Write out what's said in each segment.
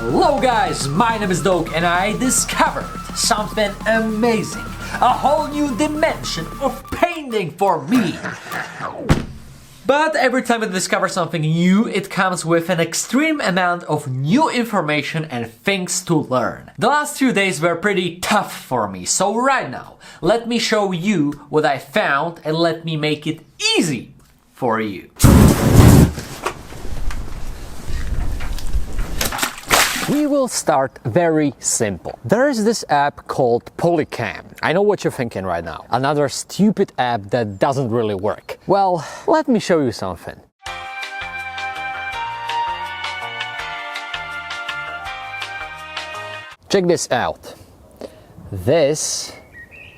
Hello guys, my name is Doke and I discovered something amazing. A whole new dimension of painting for me. But every time I discover something new, it comes with an extreme amount of new information and things to learn. The last few days were pretty tough for me, so right now, let me show you what I found and let me make it easy for you. We will start very simple. There is this app called Polycam. I know what you're thinking right now. Another stupid app that doesn't really work. Well, let me show you something. Check this out. This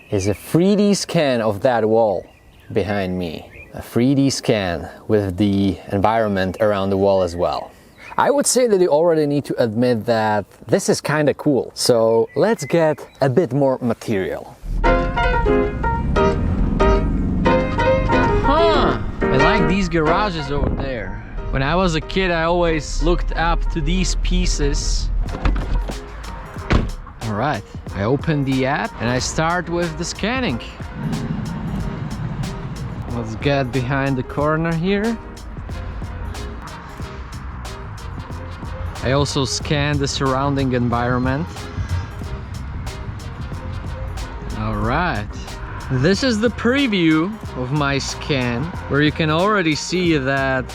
is a 3D scan of that wall behind me. A 3D scan with the environment around the wall as well. I would say that you already need to admit that this is kinda cool. So let's get a bit more material. I like these garages over there. When I was a kid, I always looked up to these pieces. All right, I open the app and I start with the scanning. Let's get behind the corner here. I also scan the surrounding environment. All right. This is the preview of my scan, where you can already see that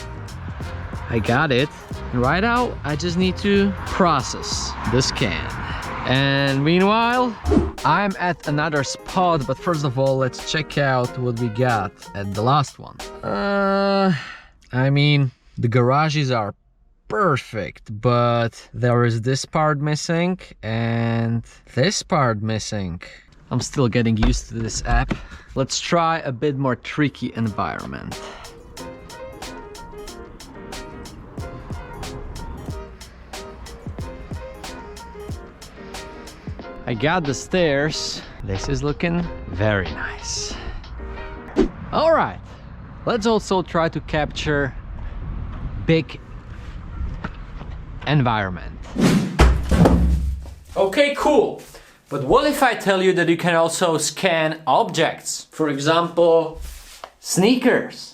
I got it. And right now, I just need to process the scan. And meanwhile, I'm at another spot, but first of all, let's check out what we got at the last one. I mean, the garages are perfect, but there is this part missing and this part missing. I'm still getting used to this app. Let's try a bit more tricky environment. I got the stairs. This is looking very nice. All right, let's also try to capture big environment. Okay, cool. But what if I tell you that you can also scan objects? For example, sneakers.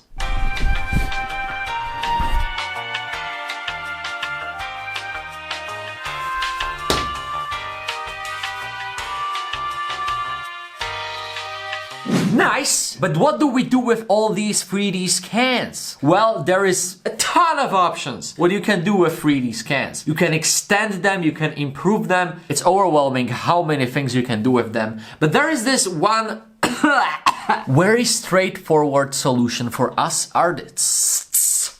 Nice! But what do we do with all these 3D scans? Well, there is a ton of options what you can do with 3D scans. You can extend them, you can improve them. It's overwhelming how many things you can do with them. But there is this one very straightforward solution for us artists.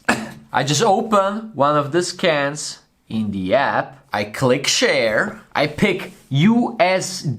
I just open one of the scans in the app. I click share. I pick USDZ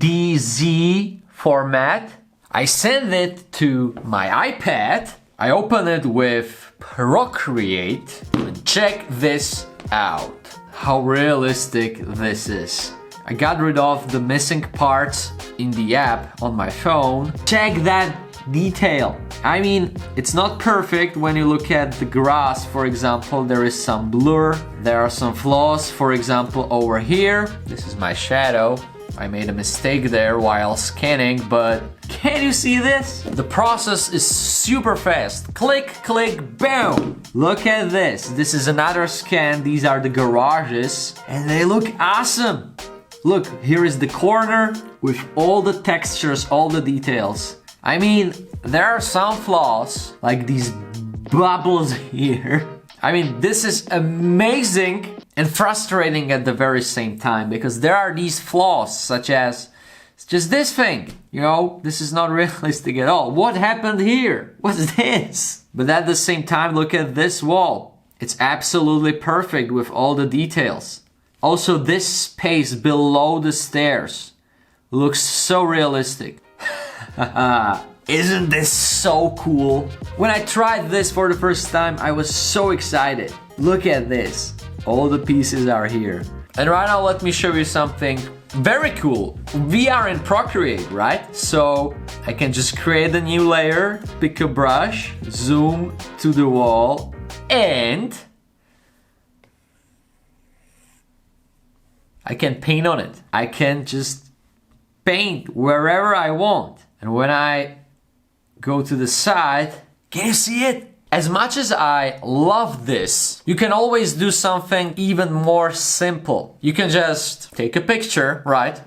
format. I send it to my iPad. I open it with Procreate and check this out. How realistic this is. I got rid of the missing parts in the app on my phone. Check that detail. I mean, it's not perfect when you look at the grass, for example. There is some blur. There are some flaws. For example, over here, this is my shadow. I made a mistake there while scanning, but can you see this? The process is super fast. Click, click, boom! Look at this. This is another scan. These are the garages and they look awesome. Look, here is the corner with all the textures, all the details. I mean, there are some flaws, like these bubbles here. I mean, this is amazing and frustrating at the very same time, because there are these flaws, such as just this thing. You know, this is not realistic at all. What happened here? What's this? But at the same time, look at this wall. It's absolutely perfect with all the details. Also, this space below the stairs looks so realistic. Isn't this so cool? When I tried this for the first time, I was so excited. Look at this. All the pieces are here. And right now, let me show you something very cool. We are in Procreate, right? So I can just create a new layer, pick a brush, zoom to the wall, and I can paint on it. I can just paint wherever I want. And when I go to the side, can you see it? As much as I love this, you can always do something even more simple. You can just take a picture, right?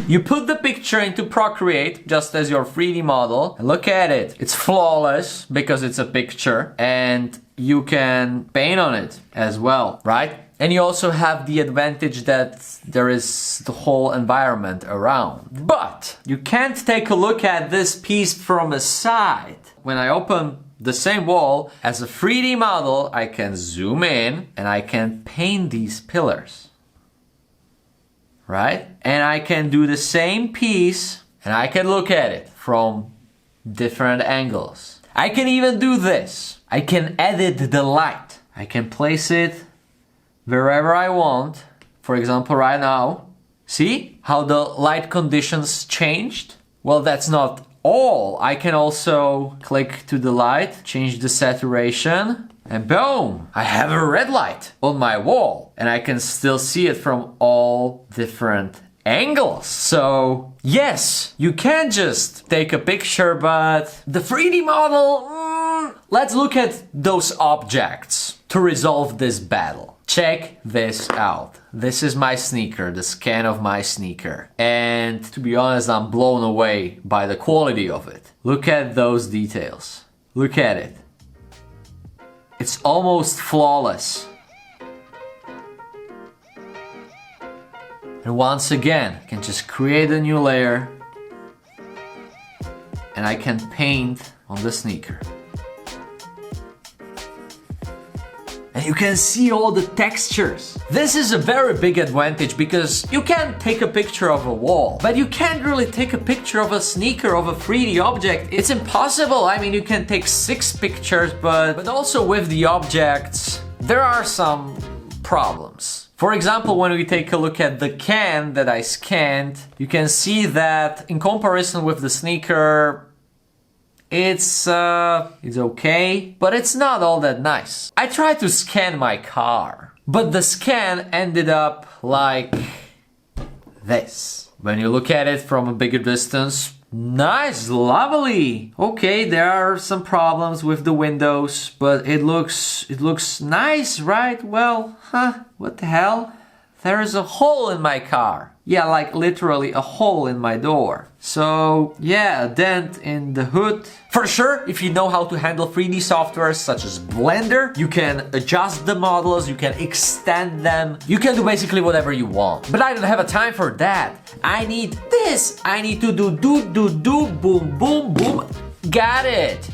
You put the picture into Procreate, just as your 3D model, and look at it. It's flawless because it's a picture, and you can paint on it as well, right? And you also have the advantage that there is the whole environment around. But you can't take a look at this piece from a side. When I open the same wall as a 3D model, I can zoom in and I can paint these pillars. Right? And I can do the same piece and I can look at it from different angles. I can even do this. I can edit the light. I can place it wherever I want. For example, right now. See how the light conditions changed? Well, that's not all. I can also click to the light, change the saturation, and boom! I have a red light on my wall. And I can still see it from all different angles. So, yes, you can just take a picture, but the 3D model, let's look at those objects to resolve this battle. Check this out. This is my sneaker, the scan of my sneaker. And to be honest, I'm blown away by the quality of it. Look at those details. Look at it. It's almost flawless. And once again, I can just create a new layer and I can paint on the sneaker. And you can see all the textures. This is a very big advantage because you can take a picture of a wall, but you can't really take a picture of a sneaker, of a 3D object. It's impossible. I mean, you can take 6 pictures, but also with the objects, there are some problems. For example, when we take a look at the can that I scanned, you can see that in comparison with the sneaker, it's okay, but it's not all that nice. I tried to scan my car, but the scan ended up like this. When you look at it from a bigger distance, nice, lovely. Okay, there are some problems with the windows, but it looks nice, right? Well, what the hell? There is a hole in my car. Yeah, like literally a hole in my door. So yeah, a dent in the hood. For sure, if you know how to handle 3D software such as Blender, you can adjust the models, you can extend them, you can do basically whatever you want. But I don't have a time for that. I need this. I need to do boom, boom, boom. Got it.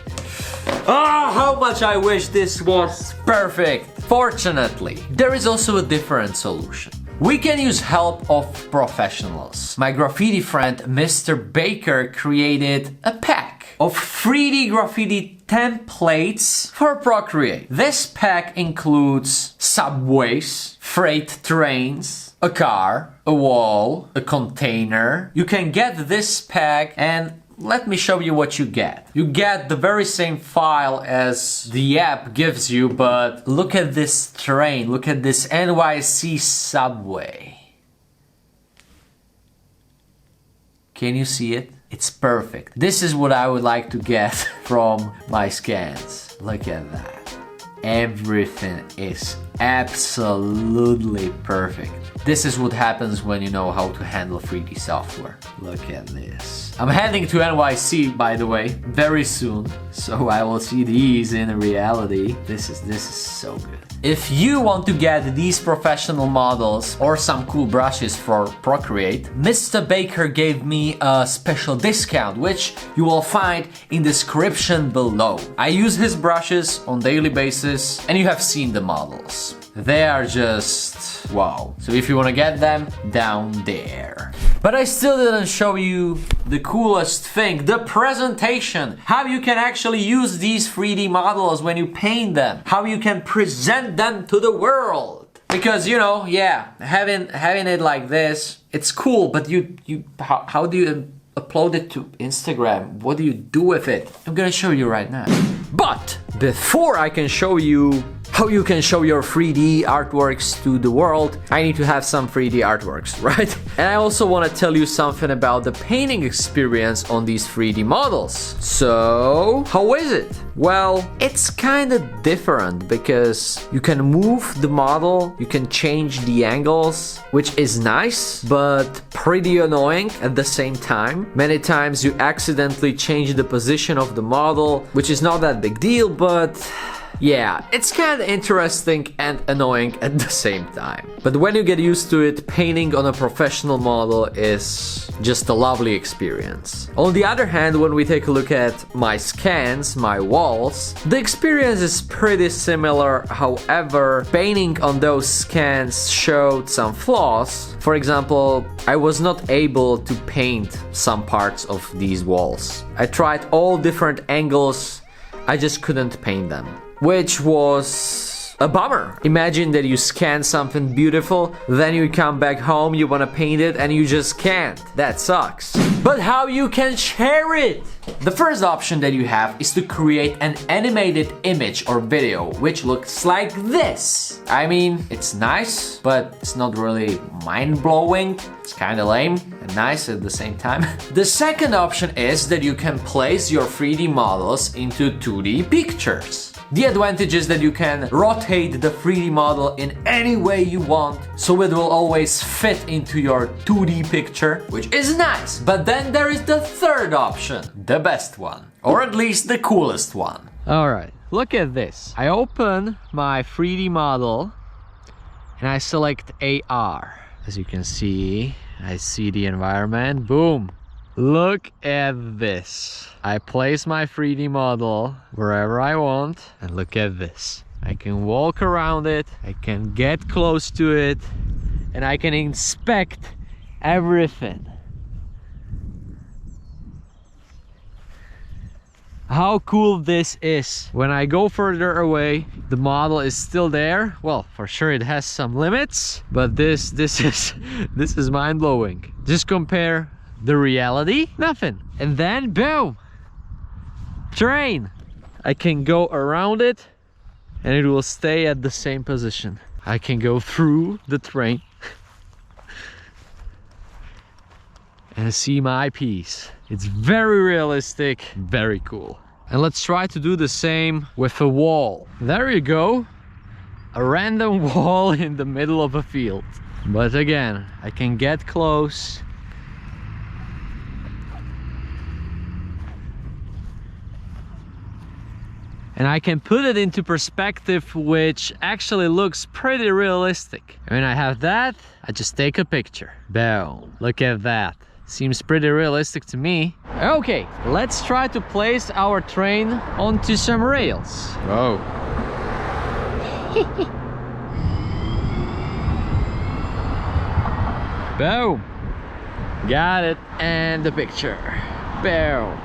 Ah, how much I wish this was perfect. Fortunately, there is also a different solution. We can use help of professionals. My graffiti friend Mr. Baker created a pack of 3D graffiti templates for Procreate. This pack includes subways, freight trains, a car, a wall, a container. You can get this pack and let me show you what you get. You get the very same file as the app gives you, but look at this train, look at this NYC subway. Can you see it? It's perfect. This is what I would like to get from my scans. Look at that. Everything is absolutely perfect. This is what happens when you know how to handle 3D software. Look at this. I'm heading to NYC, by the way, very soon, so I will see these in reality. This is so good. If you want to get these professional models or some cool brushes for Procreate, Mr. Baker gave me a special discount, which you will find in the description below. I use his brushes on daily basis, and you have seen the models. They are just wow. So if you want to get them, down there. But I still didn't show you the coolest thing, the presentation. How you can actually use these 3D models when you paint them. How you can present them to the world. Because, you know, yeah, having it like this, it's cool, but how do you upload it to Instagram? What do you do with it? I'm gonna show you right now. But before I can show you how you can show your 3D artworks to the world, I need to have some 3D artworks, right? And I also want to tell you something about the painting experience on these 3D models. So, how is it? Well, it's kind of different because you can move the model, you can change the angles, which is nice, but pretty annoying at the same time. Many times you accidentally change the position of the model, which is not that big deal, but yeah, it's kind of interesting and annoying at the same time. But when you get used to it, painting on a professional model is just a lovely experience. On the other hand, when we take a look at my scans, my walls, the experience is pretty similar. However, painting on those scans showed some flaws. For example, I was not able to paint some parts of these walls. I tried all different angles, I just couldn't paint them, which was a bummer. Imagine that you scan something beautiful, then you come back home, you want to paint it, and you just can't. That sucks. But how you can share it? The first option that you have is to create an animated image or video, which looks like this. I mean, it's nice, but it's not really mind-blowing. It's kind of lame and nice at the same time. The second option is that you can place your 3D models into 2D pictures. The advantage is that you can rotate the 3D model in any way you want, so it will always fit into your 2D picture, which is nice. But then there is the third option, the best one, or at least the coolest one. Alright, look at this. I open my 3D model and I select AR. As you can see, I see the environment, boom. Look at this. I place my 3D model wherever I want, and look at this. I can walk around it, I can get close to it, and I can inspect everything. How cool this is. When I go further away, the model is still there. Well, for sure it has some limits, but this is mind-blowing. Just compare the reality, nothing. And then boom, train. I can go around it and it will stay at the same position. I can go through the train and see my piece. It's very realistic, very cool. And let's try to do the same with a wall. There you go, a random wall in the middle of a field. But again, I can get close. And I can put it into perspective, which actually looks pretty realistic. When I have that, I just take a picture. Boom, look at that. Seems pretty realistic to me. Okay, let's try to place our train onto some rails. Whoa. Boom. Got it. And the picture. Boom.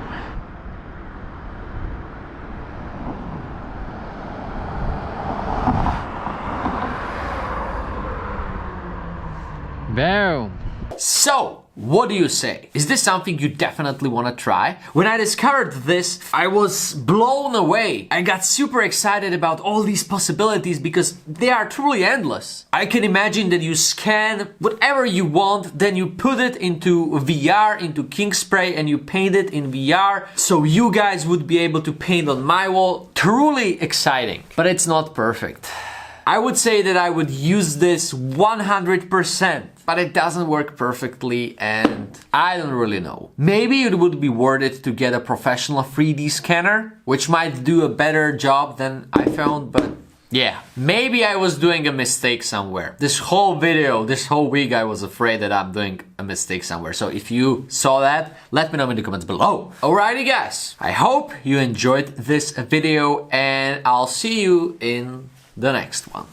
Boom. So, what do you say? Is this something you definitely want to try? When I discovered this, I was blown away. I got super excited about all these possibilities because they are truly endless. I can imagine that you scan whatever you want, then you put it into VR, into King Spray, and you paint it in VR, so you guys would be able to paint on my wall. Truly exciting. But it's not perfect. I would say that I would use this 100%, but it doesn't work perfectly and I don't really know. Maybe it would be worth it to get a professional 3D scanner, which might do a better job than I found, but yeah, maybe I was doing a mistake somewhere. This whole video, this whole week, I was afraid that I'm doing a mistake somewhere. So if you saw that, let me know in the comments below. Alrighty guys, I hope you enjoyed this video and I'll see you in the next one.